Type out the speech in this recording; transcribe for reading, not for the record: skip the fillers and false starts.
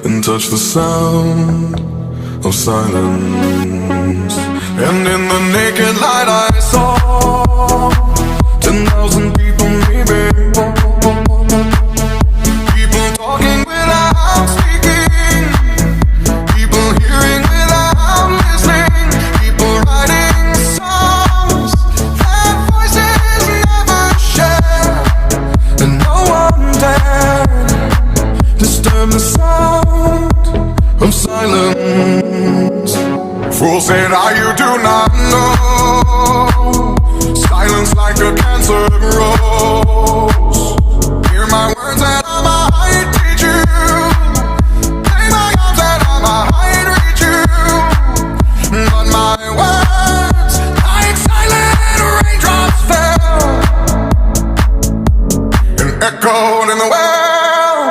and touch the sound of silence. And in the naked light I saw 10,000 people, maybe. People talking without speaking, people hearing without listening, people writing songs that voices never share, and no one dared disturb the sound of silence. Fool said, you do not know. Silence like a cancer grows.